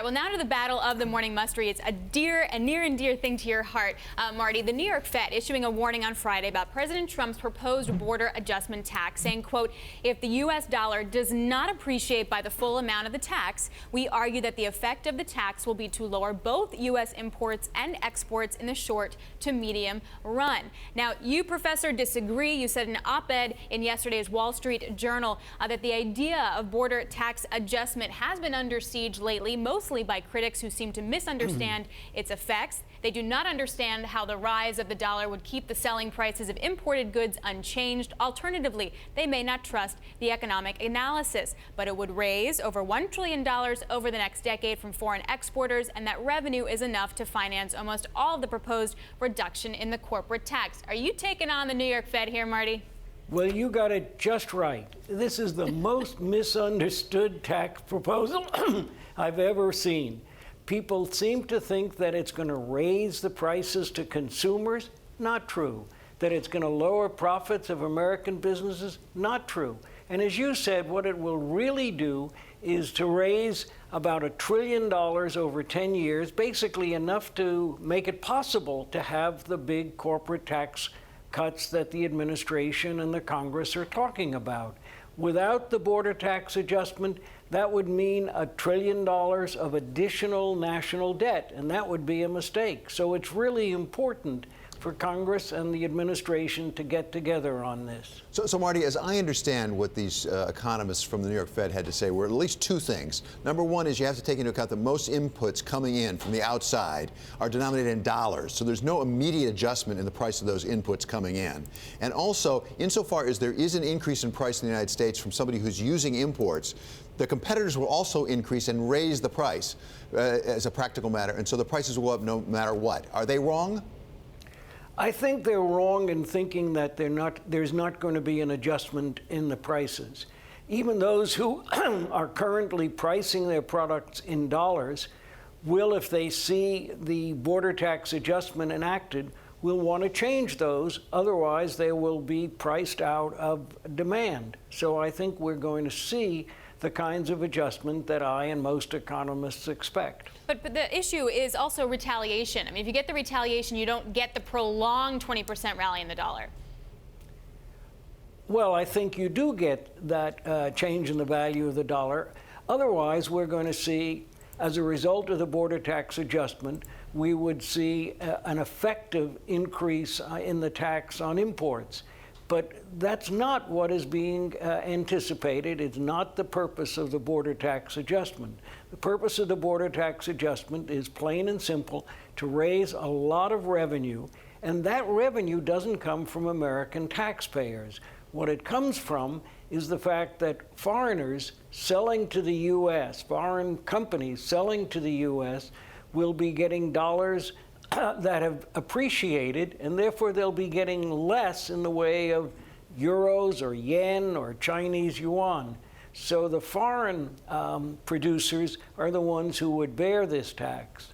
right, well, now to the battle of the morning must-read. It's a near and dear thing to your heart, Marty. The New York Fed issuing a warning on Friday about President Trump's proposed border adjustment tax, saying, quote, if the U.S. dollar does not appreciate by the full amount of the tax, we argue that the effect of the tax will be to lower both U.S. imports and exports in the short to medium run. Now, you, Professor, disagree. You said in an op-ed in yesterday's Wall Street Journal that the idea of border tax adjustment has been under siege lately, mostly by critics who seem to misunderstand its effects. They do not understand how the rise of the dollar would keep the selling prices of imported goods unchanged. Alternatively, they may not trust the economic analysis, but it would raise over $1 trillion over the next decade from foreign exporters, and that revenue is enough to finance almost all of the proposed reduction in the corporate tax. Are you taking on the New York Fed here, Marty? Well, you got it just right. This is the most misunderstood tax proposal I've ever seen. People seem to think that it's going to raise the prices to consumers. Not true. That it's going to lower profits of American businesses. Not true. And as you said, what it will really do is to raise about $1 trillion over 10 years, basically enough to make it possible to have the big corporate tax cuts that the administration and the Congress are talking about. Without the border tax adjustment, that would mean $1 trillion of additional national debt, and that would be a mistake. So it's really important for Congress and the administration to get together on this. So Marty, as I understand what these economists from the New York Fed had to say were at least two things. Number one is you have to take into account that most inputs coming in from the outside are denominated in dollars, so there's no immediate adjustment in the price of those inputs coming in. And also, insofar as there is an increase in price in the United States from somebody who's using imports, the competitors will also increase and raise the price as a practical matter, and so the prices will go up no matter what. Are they wrong? I think they're wrong in thinking that there's not going to be an adjustment in the prices. Even those who are currently pricing their products in dollars will, if they see the border tax adjustment enacted, will want to change those. Otherwise, they will be priced out of demand. So I think we're going to see the kinds of adjustment that I and most economists expect. But the issue is also retaliation. I mean, if you get the retaliation, you don't get the prolonged 20% rally in the dollar. Well, I think you do get that change in the value of the dollar. Otherwise, we're going to see, as a result of the border tax adjustment, we would see an effective increase in the tax on imports. But that's not what is being anticipated. It's not the purpose of the border tax adjustment. The purpose of the border tax adjustment is plain and simple to raise a lot of revenue, and that revenue doesn't come from American taxpayers. What it comes from is the fact that foreigners selling to the U.S., foreign companies selling to the U.S., will be getting dollars that have appreciated, and therefore they'll be getting less in the way of euros or yen or Chinese yuan. So the foreign producers are the ones who would bear this tax.